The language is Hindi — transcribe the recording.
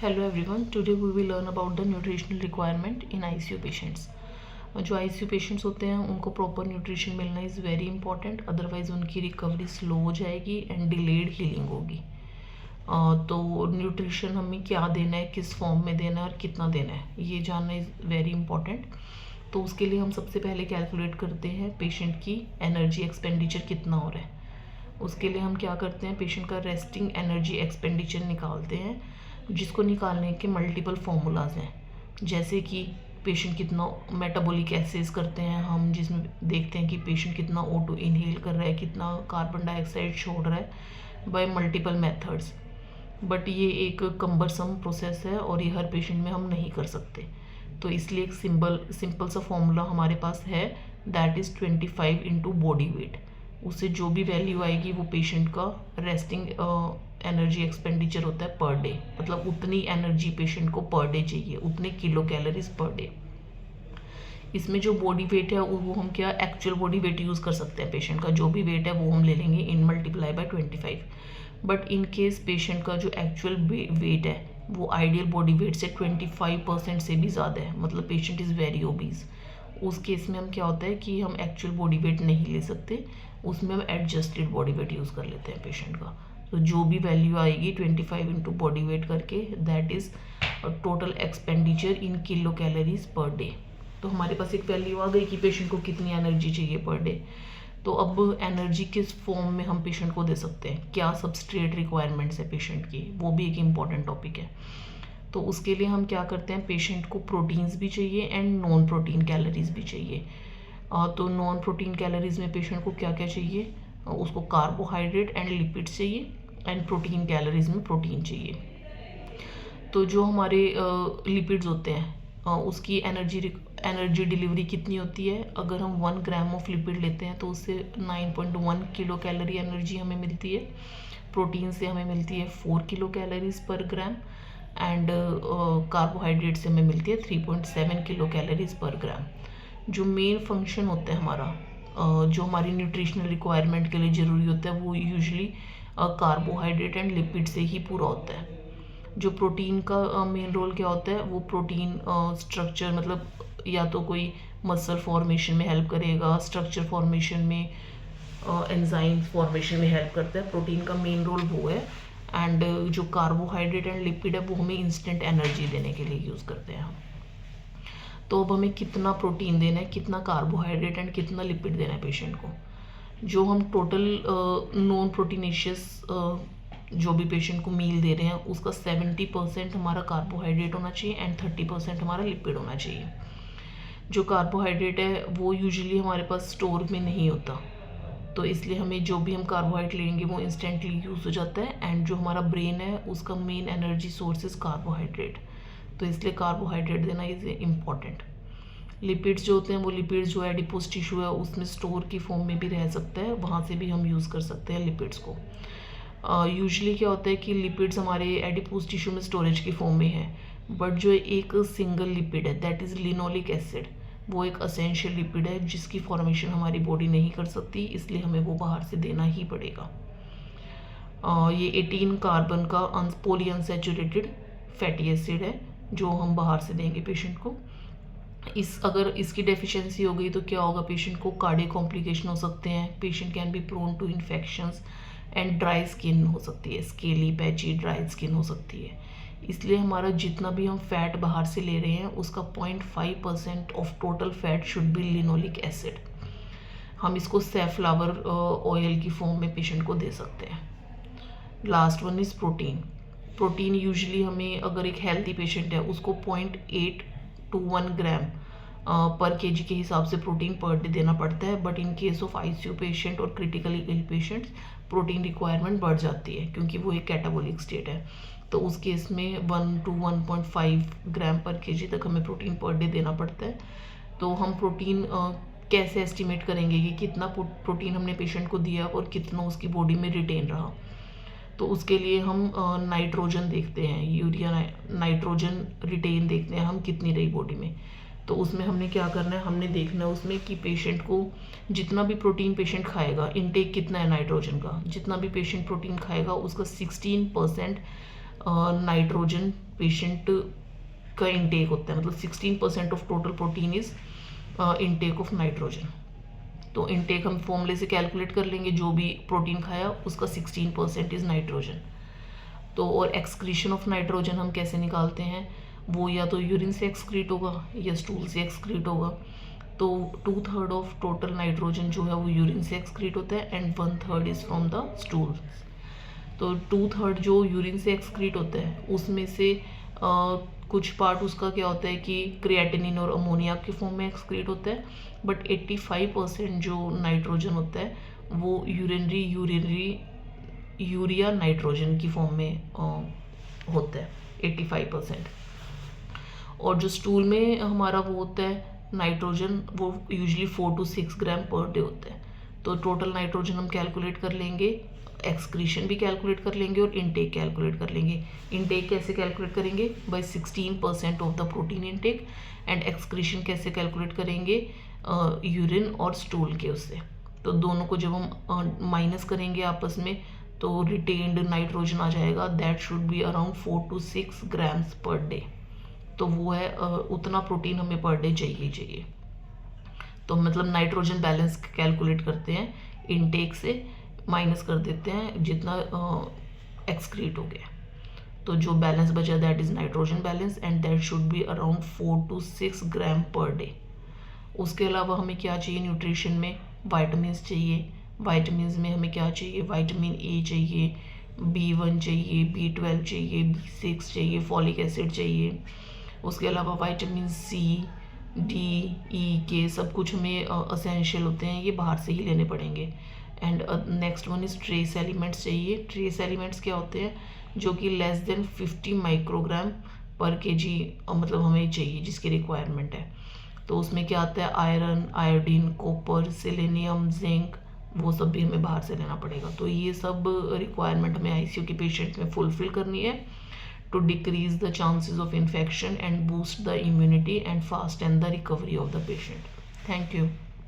Hello everyone, today we will learn about the nutritional requirement in ICU patients. जो ICU पेशेंट्स होते हैं उनको प्रॉपर न्यूट्रिशन मिलना इज़ वेरी इंपॉर्टेंट, अदरवाइज़ उनकी रिकवरी स्लो हो जाएगी एंड डिलेड हीलिंग होगी। तो न्यूट्रिशन हमें क्या देना है, किस फॉर्म में देना है और कितना देना है, ये जानना इज़ वेरी इंपॉर्टेंट। तो उसके लिए हम सबसे पहले कैलकुलेट करते हैं पेशेंट की एनर्जी एक्सपेंडिचर कितना हो रहा है। उसके लिए हम क्या करते हैं, पेशेंट का रेस्टिंग एनर्जी एक्सपेंडिचर निकालते हैं, जिसको निकालने के मल्टीपल फार्मूलाज हैं। जैसे कि पेशेंट कितना मेटाबॉलिक एसेस करते हैं हम, जिसमें देखते हैं कि पेशेंट कितना O2 इनहेल कर रहा है, कितना कार्बन डाइऑक्साइड छोड़ रहा है, बाय मल्टीपल मेथड्स। बट ये एक कम्बरसम प्रोसेस है और ये हर पेशेंट में हम नहीं कर सकते। तो इसलिए एक सिंपल सा फॉर्मूला हमारे पास है, that is 25 into body weight. उससे जो भी वैल्यू आएगी वो पेशेंट का रेस्टिंग एनर्जी एक्सपेंडिचर होता है पर डे, मतलब उतनी एनर्जी पेशेंट को पर डे चाहिए, उतने किलो कैलोरीज पर डे। इसमें जो बॉडी वेट है वो हम क्या एक्चुअल बॉडी वेट यूज़ कर सकते हैं, पेशेंट का जो भी वेट है वो हम ले लेंगे इन multiply by 25। But in case patient का जो एक्चुअल वेट है वो आइडियल बॉडी वेट से 25% से भी ज़्यादा है, मतलब पेशेंट इज़ वेरी ओबीज, उस केस में हम क्या होता है कि हम एक्चुअल बॉडी वेट नहीं ले सकते, उसमें हम एडजस्टेड बॉडी वेट यूज़ कर लेते हैं पेशेंट का। तो जो भी वैल्यू आएगी 25 इंटू बॉडी वेट करके, that is total expenditure in kilo calories per day. तो हमारे पास एक वैल्यू आ गई कि पेशेंट को कितनी एनर्जी चाहिए पर डे। तो अब एनर्जी किस फॉर्म में हम पेशेंट को दे सकते हैं, क्या सबस्ट्रेट रिक्वायरमेंट्स है पेशेंट की, वो भी एक इम्पॉर्टेंट टॉपिक है। तो उसके लिए हम क्या करते हैं, पेशेंट को प्रोटीन्स भी चाहिए एंड नॉन प्रोटीन कैलोरीज भी चाहिए। तो नॉन प्रोटीन कैलोरीज में पेशेंट को क्या क्या चाहिए, उसको कार्बोहाइड्रेट एंड लिपिड्स चाहिए, एंड प्रोटीन कैलोरीज में प्रोटीन चाहिए। तो जो हमारे लिपिड्स होते हैं उसकी एनर्जी डिलीवरी कितनी होती है, अगर हम 1 ग्राम ऑफ लिपिड लेते हैं तो उससे 9.1 किलो कैलोरी एनर्जी हमें मिलती है। प्रोटीन से हमें मिलती है 4 किलो कैलोरीज पर ग्राम, एंड कार्बोहाइड्रेट से हमें मिलती है 3.7 किलो कैलोरीज पर ग्राम। जो मेन फंक्शन होता है हमारा, जो हमारी न्यूट्रिशनल रिक्वायरमेंट के लिए ज़रूरी होता है, वो यूजुअली कार्बोहाइड्रेट एंड लिपिड से ही पूरा होता है। जो प्रोटीन का मेन रोल क्या होता है, वो प्रोटीन स्ट्रक्चर, मतलब या तो कोई मसल फॉर्मेशन में हेल्प करेगा, स्ट्रक्चर फॉर्मेशन में, एंजाइम फॉर्मेशन में हेल्प करता है, प्रोटीन का मेन रोल वो है। एंड जो कार्बोहाइड्रेट एंड लिपिड है वो हमें इंस्टेंट एनर्जी देने के लिए यूज़ करते हैं हम। तो अब हमें कितना प्रोटीन देना है, कितना कार्बोहाइड्रेट एंड कितना लिपिड देना है पेशेंट को। जो हम टोटल नॉन प्रोटीनेशियस जो भी पेशेंट को मील दे रहे हैं उसका 70% हमारा कार्बोहाइड्रेट होना चाहिए एंड 30% हमारा लिपिड होना चाहिए। जो कार्बोहाइड्रेट है वो यूजुअली हमारे पास स्टोर में नहीं होता, तो इसलिए हमें जो भी हम कार्बोहाइड्रेट लेंगे वो इंस्टेंटली यूज़ हो जाता है। एंड जो हमारा ब्रेन है उसका main energy source is carbohydrate, तो इसलिए कार्बोहाइड्रेट देना इज़ इम्पॉर्टेंट। लिपिड्स जो होते हैं वो लिपिड्स जो एडिपोज टिश्यू है उसमें स्टोर की फॉर्म में भी रह सकता है, वहाँ से भी हम यूज़ कर सकते हैं लिपिड्स को। यूजुअली क्या होता है कि लिपिड्स हमारे एडिपोज टिश्यू में स्टोरेज की फॉर्म में है, बट जो एक सिंगल लिपिड है दैट इज़ लिनोलिक एसिड, वो एक असेंशियल लिपिड है जिसकी फॉर्मेशन हमारी बॉडी नहीं कर सकती, इसलिए हमें वो बाहर से देना ही पड़ेगा। ये 18 कार्बन का पॉली अनसैचुरेटेड फैटी एसिड है जो हम बाहर से देंगे पेशेंट को। अगर इसकी डेफिशिएंसी हो गई तो क्या होगा, पेशेंट को कार्डियक कॉम्प्लिकेशन हो सकते हैं, patient can be prone to infections and dry skin हो सकती है, स्केली पैची ड्राई स्किन हो सकती है। इसलिए हमारा जितना भी हम फैट बाहर से ले रहे हैं उसका 0.5% of total fat should be linoleic acid. हम इसको सैफ्लावर ऑयल की फॉर्म में पेशेंट को दे सकते हैं। Last one is protein. Protein usually हमें, अगर एक हेल्थी पेशेंट है उसको 0.8 to 1 ग्राम पर केजी के हिसाब से प्रोटीन पर डे देना पड़ता है। But in case of ICU patient और critically ill patients protein requirement बढ़ जाती है क्योंकि वो एक कैटाबॉलिक स्टेट है, तो उस केस में 1 to 1.5 ग्राम पर केजी तक हमें प्रोटीन पर डे देना पड़ता है। तो हम प्रोटीन कैसे एस्टिमेट करेंगे कि कितना प्रोटीन हमने पेशेंट को दिया और कितना उसकी बॉडी में रिटेन रहा। तो उसके लिए हम नाइट्रोजन देखते हैं, यूरिया नाइट्रोजन रिटेन देखते हैं हम कितनी रही बॉडी में। तो उसमें हमने क्या करना है, हमने देखना है उसमें कि पेशेंट को जितना भी प्रोटीन पेशेंट खाएगा, इनटेक कितना है नाइट्रोजन का, जितना भी पेशेंट प्रोटीन खाएगा उसका 16% नाइट्रोजन पेशेंट का इंटेक होता है, मतलब 16% of total protein is intake of nitrogen. तो इंटेक हम फॉर्मूले से कैलकुलेट कर लेंगे, जो भी प्रोटीन खाया उसका 16% इज नाइट्रोजन। तो और एक्सक्रीशन ऑफ नाइट्रोजन हम कैसे निकालते हैं, वो या तो यूरिन से एक्सक्रीट होगा या स्टूल से एक्सक्रीट होगा। तो 2/3 ऑफ टोटल नाइट्रोजन जो है वो यूरिन से एक्सक्रीट होता है and 1/3 is from the stool. तो 2/3 जो यूरिन से एक्सक्रीट होता है उसमें से कुछ पार्ट उसका क्या होता है कि क्रिएटिनिन और अमोनिया के फॉर्म में एक्सक्रीट होता है, बट 85% जो नाइट्रोजन होता है वो यूरिया नाइट्रोजन की फॉर्म में होता है 85%। और जो स्टूल में हमारा वो होता है नाइट्रोजन, वो usually 4 to 6 gram per day होता है। तो टोटल नाइट्रोजन हम कैलकुलेट कर लेंगे, एक्सक्रीशन भी कैलकुलेट कर लेंगे और इनटेक कैलकुलेट कर लेंगे। इनटेक कैसे कैलकुलेट करेंगे, by 16% of the protein intake, and excretion कैसे कैलकुलेट करेंगे, यूरिन और स्टूल के उससे। तो दोनों को जब हम माइनस करेंगे आपस में तो रिटेन्ड नाइट्रोजन आ जाएगा, that should be around 4 to 6 grams per day. तो वो है उतना प्रोटीन हमें पर डे चाहिए। तो मतलब नाइट्रोजन बैलेंस कैलकुलेट करते हैं, इनटेक से माइनस कर देते हैं जितना एक्सक्रीट हो गया, तो जो बैलेंस बचा that is nitrogen balance and that should be around 4 to 6 gram per day. उसके अलावा हमें क्या चाहिए न्यूट्रिशन में, वाइटामिन चाहिए। वाइटामिन में हमें क्या चाहिए, विटामिन ए चाहिए, B1 चाहिए, B12 चाहिए, B6 चाहिए, फॉलिक एसिड चाहिए। उसके अलावा विटामिन सी, डी, ई के सब कुछ हमें असेंशियल होते हैं, ये बाहर से ही लेने पड़ेंगे। And next one is trace elements चाहिए। ट्रेस एलिमेंट्स क्या होते हैं, जो कि लेस देन 50 माइक्रोग्राम पर केजी मतलब हमें चाहिए, जिसकी रिक्वायरमेंट है। तो उसमें क्या आता है, iron, iodine, copper, selenium, zinc, वो सब भी हमें बाहर से लेना पड़ेगा। तो ये सब रिक्वायरमेंट हमें आईसीयू के पेशेंट में फुलफिल करनी है to decrease the chances of infection and boost the immunity and fasten the recovery of the patient. Thank you.